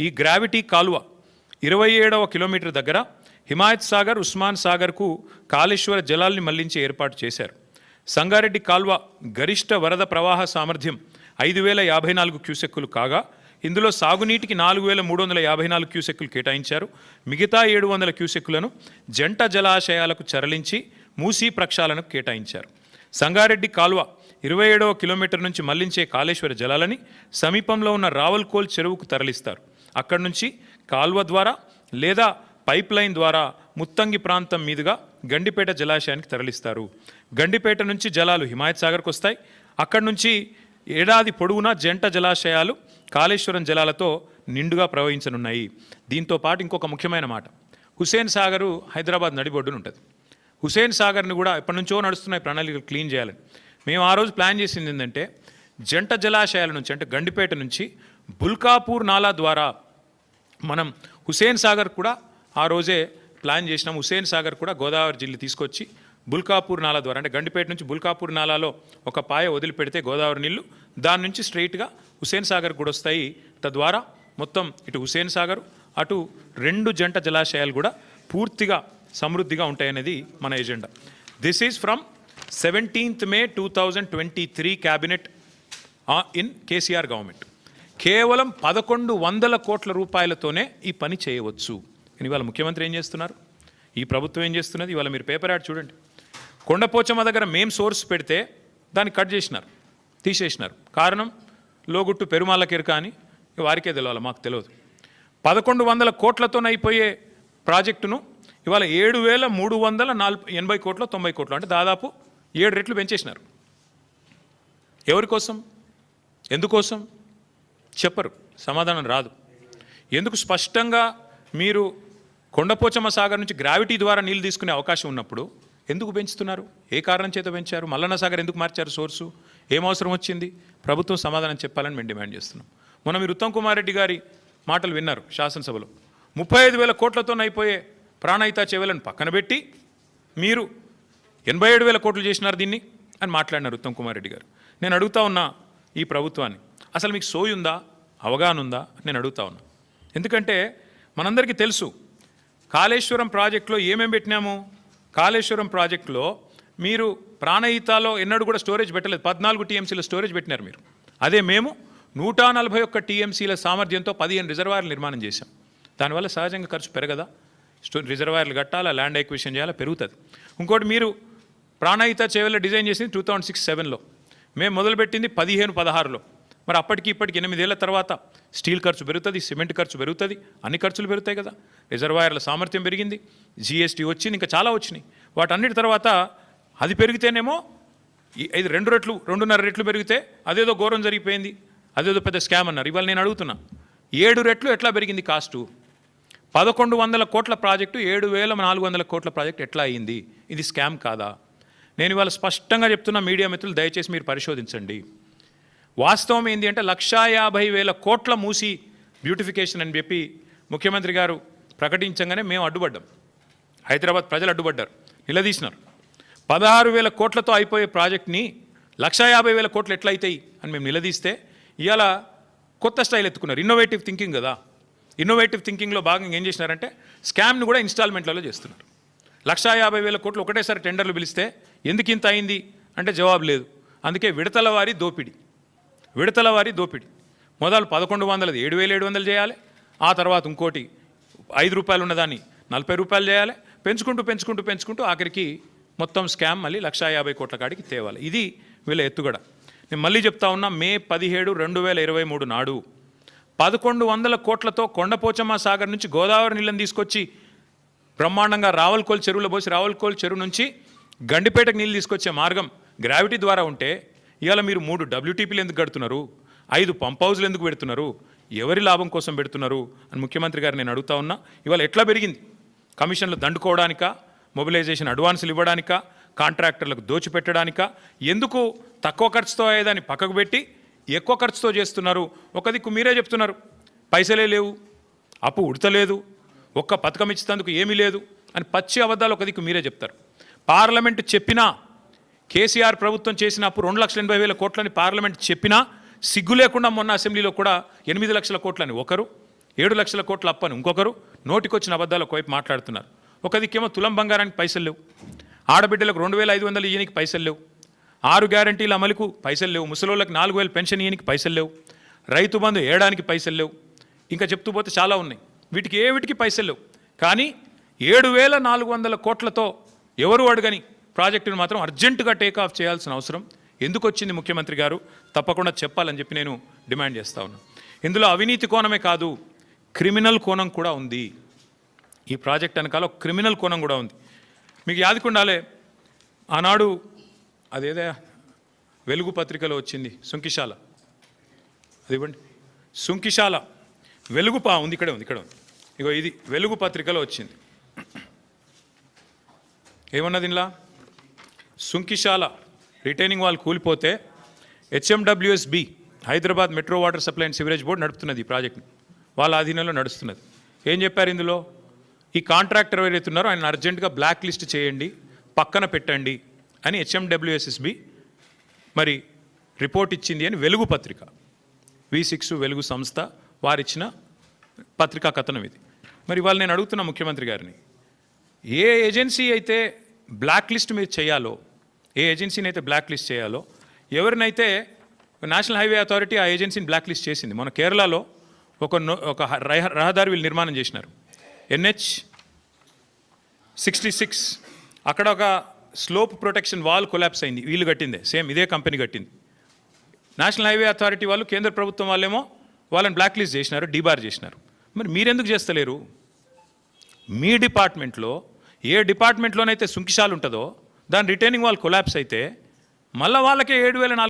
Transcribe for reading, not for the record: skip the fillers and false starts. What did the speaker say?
ఈ గ్రావిటీ కాలువ 27వ కిలోమీటర్ దగ్గర హిమాయత్ సాగర్, ఉస్మాన్ సాగర్కు కాళేశ్వర జలాల్ని మళ్లించే ఏర్పాటు చేశారు. సంగారెడ్డి కాల్వ గరిష్ట వరద ప్రవాహ సామర్థ్యం 5054 క్యూసెక్కులు కాగా ఇందులో సాగునీటికి 4354 క్యూసెక్కులు కేటాయించారు. మిగతా 700 క్యూసెక్కులను జంట జలాశయాలకు తరలించి మూసీ ప్రక్షాళనకు కేటాయించారు. సంగారెడ్డి కాల్వ 27వ కిలోమీటర్ నుంచి మళ్లించే కాళేశ్వర జలాలని సమీపంలో ఉన్న రావల్కోల్ చెరువుకు తరలిస్తారు. అక్కడి నుంచి కాల్వ ద్వారా లేదా పైప్ లైన్ ద్వారా ముత్తంగి ప్రాంతం మీదుగా గండిపేట జలాశయానికి తరలిస్తారు. గండిపేట నుంచి జలాలు హిమాయత్ సాగర్కు వస్తాయి. అక్కడి నుంచి ఏడాది పొడవునా జంట జలాశయాలు కాళేశ్వరం జలాలతో నిండుగా ప్రవహించనున్నాయి. దీంతో పాటు ఇంకొక ముఖ్యమైన మాట, హుస్సేన్ సాగరు హైదరాబాద్ నడిబొడ్డున ఉంటుంది. హుస్సేన్ సాగర్ని కూడా ఎప్పటి నుంచో నడుస్తున్నాయి ప్రణాళికలు క్లీన్ చేయాలని. మేము ఆ రోజు ప్లాన్ చేసింది ఏంటంటే జంట జలాశయాల నుంచి అంటే గండిపేట నుంచి బుల్కాపూర్ నాలా ద్వారా మనం హుస్సేన్ సాగర్ కూడా ఆ రోజే ప్లాన్ చేసినాం. హుస్సేన్ సాగర్ కూడా గోదావరి జిల్లా తీసుకొచ్చి బుల్కాపూర్ నాలా ద్వారా అంటే గండిపేట నుంచి బుల్కాపూర్ నాలాలో ఒక పాయ వదిలిపెడితే గోదావరి నీళ్లు దాని నుంచి స్ట్రైట్గా హుస్సేన్ సాగర్ కూడా వస్తాయి. తద్వారా మొత్తం ఇటు హుస్సేన్ సాగర్ అటు 2 జంట జలాశయాలు కూడా పూర్తిగా సమృద్ధిగా ఉంటాయనేది మన agenda. This is from 17th May 2023 cabinet in KCR government. కేవలం 1100 కోట్ల రూపాయలతోనే ఈ పని చేయవచ్చు. ఇవాళ ముఖ్యమంత్రి ఏం చేస్తున్నారు, ఈ ప్రభుత్వం ఏం చేస్తున్నది? ఇవాళ మీరు పేపర్ యాడ్ చూడండి. కొండపోచమ్మ దగ్గర మేం సోర్స్ పెడితే దాన్ని కట్ చేసినారు, తీసేసినారు. కారణం లోగుట్టు పెరుమాళ్ళకెరక అని వారికే తెలియాలి, మాకు తెలియదు. 1100 కోట్లతో అయిపోయే ప్రాజెక్టును ఇవాళ 7380 కోట్లు 90 కోట్లు అంటే దాదాపు 7 రెట్లు పెంచేసినారు. ఎవరి కోసం, ఎందుకోసం చెప్పరు, సమాధానం రాదు. ఎందుకు స్పష్టంగా మీరు కొండపోచమ్మ సాగర్ నుంచి గ్రావిటీ ద్వారా నీళ్ళు తీసుకునే అవకాశం ఉన్నప్పుడు ఎందుకు పెంచుతున్నారు? ఏ కారణం చేత పెంచారు? మల్లన్న సాగర్ ఎందుకు మార్చారు సోర్సు? ఏం అవసరం వచ్చింది? ప్రభుత్వం సమాధానం చెప్పాలని మేము డిమాండ్ చేస్తున్నాం. మొన్న మీరు ఉత్తమ్ కుమార్ రెడ్డి గారి మాటలు విన్నారు శాసనసభలో. 35,000 కోట్లతో అయిపోయే ప్రాణహిత చెవులను పక్కన పెట్టి మీరు 87,000 కోట్లు చేసినారు దీన్ని అని మాట్లాడినారు ఉత్తమ్ కుమార్ రెడ్డి గారు. నేను అడుగుతా ఉన్నా ఈ ప్రభుత్వాన్ని, అసలు మీకు సోయి ఉందా, అవగాహన ఉందా? నేను అడుగుతా ఉన్నా. ఎందుకంటే మనందరికీ తెలుసు కాళేశ్వరం ప్రాజెక్టులో ఏమేమి పెట్టినాము. కాళేశ్వరం ప్రాజెక్టులో మీరు ప్రాణహితాలో ఎన్నడూ కూడా స్టోరేజ్ పెట్టలేదు. 14 టీఎంసీల స్టోరేజ్ పెట్టినారు మీరు. అదే మేము 141 టీఎంసీల సామర్థ్యంతో 15 రిజర్వాయర్లు నిర్మాణం చేశాం. దానివల్ల సహజంగా ఖర్చు పెరగదా? రిజర్వాయర్లు కట్టాలా, ల్యాండ్ ఎక్విజిషన్ చేయాలా, పెరుగుతుంది. ఇంకోటి మీరు ప్రాణహిత చేవెళ్ళ డిజైన్ చేసింది 2006-07లో, మేము మొదలుపెట్టింది 15-16లో. మరి అప్పటికి ఇప్పటికి 8 ఏళ్ల తర్వాత స్టీల్ ఖర్చు పెరుగుతుంది, సిమెంట్ ఖర్చు పెరుగుతుంది, అన్ని ఖర్చులు పెరుగుతాయి కదా. రిజర్వాయర్ల సామర్థ్యం పెరిగింది, జిఎస్టీ వచ్చింది, ఇంకా చాలా వచ్చినాయి. వాటన్నిటి తర్వాత అది పెరిగితేనేమో ఇది 2 రెట్లు 2.5 రెట్లు పెరిగితే అదేదో ఘోరం జరిగిపోయింది, అదేదో పెద్ద స్కామ్ అన్నారు. ఇవాళ నేను అడుగుతున్నా, 7 రెట్లు ఎట్లా పెరిగింది కాస్టు? 1100 కోట్ల ప్రాజెక్టు 7,400 కోట్ల ప్రాజెక్టు ఎట్లా అయ్యింది? ఇది స్కామ్ కాదా? నేను ఇవాళ స్పష్టంగా చెప్తున్నా, మీడియా మిత్రులు దయచేసి మీరు పరిశోధించండి. వాస్తవం ఏంటి అంటే 150,000 కోట్ల మూసి బ్యూటిఫికేషన్ అని చెప్పి ముఖ్యమంత్రి గారు ప్రకటించగానే మేము అడ్డుపడ్డాం. హైదరాబాద్ ప్రజలు అడ్డుపడ్డారు, నిలదీసినారు. 16,000 కోట్లతో అయిపోయే ప్రాజెక్ట్ని 150,000 కోట్లు ఎట్లయితాయి అని మేము నిలదీస్తే ఇవాళ కొత్త స్టైల్ ఎత్తుకున్నారు. ఇన్నోవేటివ్ థింకింగ్ కదా. ఇన్నోవేటివ్ థింకింగ్లో భాగంగా ఏం చేసినారంటే స్కామ్ని కూడా ఇన్స్టాల్మెంట్లలో చేస్తున్నారు. 150,000 కోట్లు ఒకటేసారి టెండర్లు పిలిస్తే ఎందుకు ఇంత అయింది అంటే జవాబు లేదు. అందుకే విడతల వారి దోపిడీ. మొదలు 1100 7,700 చేయాలి, ఆ తర్వాత ఇంకోటి 5 రూపాయలు ఉన్నదాన్ని 40 రూపాయలు చేయాలి, పెంచుకుంటూ ఆఖరికి మొత్తం స్కామ్ మళ్ళీ 150 కోట్ల కాడికి తేవాలి. ఇది వీళ్ళ ఎత్తుగడ. నేను మళ్ళీ చెప్తా ఉన్నా, May 17, 2023 నాడు 1100 కోట్లతో కొండపోచమ్మ సాగర్ నుంచి గోదావరి నీళ్ళని తీసుకొచ్చి బ్రహ్మాండంగా రావల్కోల్ చెరువులో పోసి రావల్కోల్ చెరువు నుంచి గండిపేటకు నీళ్ళు తీసుకొచ్చే మార్గం గ్రావిటీ ద్వారా ఉంటే ఇవాళ మీరు 3 WTPలు ఎందుకు కడుతున్నారు? 5 పంప్ హౌస్లు ఎందుకు పెడుతున్నారు? ఎవరి లాభం కోసం పెడుతున్నారు అని ముఖ్యమంత్రి గారు నేను అడుగుతా ఉన్నా. ఇవాళ ఎట్లా పెరిగింది? కమిషన్లు దండుకోవడానికా, మొబిలైజేషన్ అడ్వాన్సులు ఇవ్వడానికా, కాంట్రాక్టర్లకు దోచిపెట్టడానికా? ఎందుకు తక్కువ ఖర్చుతో అయ్యేదాన్ని పక్కకు పెట్టి ఎక్కువ ఖర్చుతో చేస్తున్నారు? ఒక దిక్కు మీరే చెప్తున్నారు పైసలే లేవు, అప్పు ఉడతలేదు, ఒక్క పథకం ఇచ్చేందుకు ఏమీ లేదు అని పచ్చి అబద్ధాలు ఒక దిక్కు మీరే చెప్తారు. పార్లమెంట్ చెప్పినా, కేసీఆర్ ప్రభుత్వం చేసిన అప్పు 2,80,000 కోట్లని పార్లమెంట్ చెప్పినా సిగ్గు లేకుండా మొన్న అసెంబ్లీలో కూడా 8 లక్షల కోట్లని ఒకరు, 7 లక్షల కోట్ల అప్పని, ఇంకొకరు నోటికొచ్చిన అబద్ధాలు ఒకవైపు మాట్లాడుతున్నారు. ఒక దిక్కేమో తులం బంగారానికి పైసలు లేవు, ఆడబిడ్డలకు 2500 ఇయ్యనికి పైసలు లేవు, 6 గ్యారంటీల అమలుకు పైసలు లేవు, ముసలోళ్ళకి 4000 పెన్షన్ ఇయ్యనికి పైసలు లేవు, రైతు బంధు ఏడానికి పైసలు లేవు, ఇంకా చెప్తూ పోతే చాలా ఉన్నాయి. వీటికి పైసలు లేవు. కానీ 7400 కోట్లతో ఎవరు అడగని ప్రాజెక్టును మాత్రం అర్జెంటుగా టేక్ ఆఫ్ చేయాల్సిన అవసరం ఎందుకు వచ్చింది ముఖ్యమంత్రి గారు? తప్పకుండా చెప్పాలని చెప్పి నేను డిమాండ్ చేస్తా ఉన్నాను. ఇందులో అవినీతి కోణమే కాదు, క్రిమినల్ కోణం కూడా ఉంది. ఈ ప్రాజెక్ట్ వెనకాల ఒక క్రిమినల్ కోణం కూడా ఉంది. మీకు యాదకుండాలే, ఆనాడు అదేదో వెలుగు పత్రికలో వచ్చింది, సుంకిశాల, అది ఇవ్వండి, సుంకిశాల వెలుగు ఉంది, ఇక్కడే ఉంది. ఇగో ఇది వెలుగు పత్రికలో వచ్చింది. ఏమన్నది ఇలా, సుంకిశాల రిటైనింగ్ వాల్ కూలిపోతే HMWSB Hyderabad metro water supply and sewerage board నడుపుతున్నది ఈ ప్రాజెక్ట్ని, వాళ్ళ ఆధీనంలో నడుస్తున్నది. ఏం చెప్పారు ఇందులో? ఈ కాంట్రాక్టర్ ఎవరైతే ఉన్నారో ఆయన అర్జెంటుగా బ్లాక్ లిస్ట్ చేయండి, పక్కన పెట్టండి అని HMWSB మరి రిపోర్ట్ ఇచ్చింది అని వెలుగు పత్రిక, V6 వెలుగు సంస్థ వారిచ్చిన పత్రికా కథనం ఇది. మరి వాళ్ళు నేను అడుగుతున్న ముఖ్యమంత్రి గారిని, ఏ ఏజెన్సీ అయితే బ్లాక్ లిస్ట్ మీరు చేయాలో, ఏ ఏజెన్సీని అయితే బ్లాక్ లిస్ట్ చేయాలో, ఎవరినైతే నేషనల్ హైవే అథారిటీ ఆ ఏజెన్సీని బ్లాక్ లిస్ట్ చేసింది. మన కేరళలో ఒక రహదారి వీళ్ళు నిర్మాణం చేసినారు, NH66. అక్కడ ఒక స్లోప్ ప్రొటెక్షన్ వాల్ కొలాప్స్ అయింది, వీళ్ళు కట్టిందే, సేమ్ ఇదే కంపెనీ కట్టింది. నేషనల్ హైవే అథారిటీ వాళ్ళు, కేంద్ర ప్రభుత్వం వాళ్ళేమో వాళ్ళని బ్లాక్ లిస్ట్ చేసినారు, డీబార్ చేసినారు. మరి మీరెందుకు చేస్తలేరు? మీ డిపార్ట్మెంట్లో ఏ డిపార్ట్మెంట్లోనైతే సుంకిశాలు ఉంటుందో దాని రిటైనింగ్ వాల్ కొలాప్స్ అయితే మళ్ళీ వాళ్ళకే 7400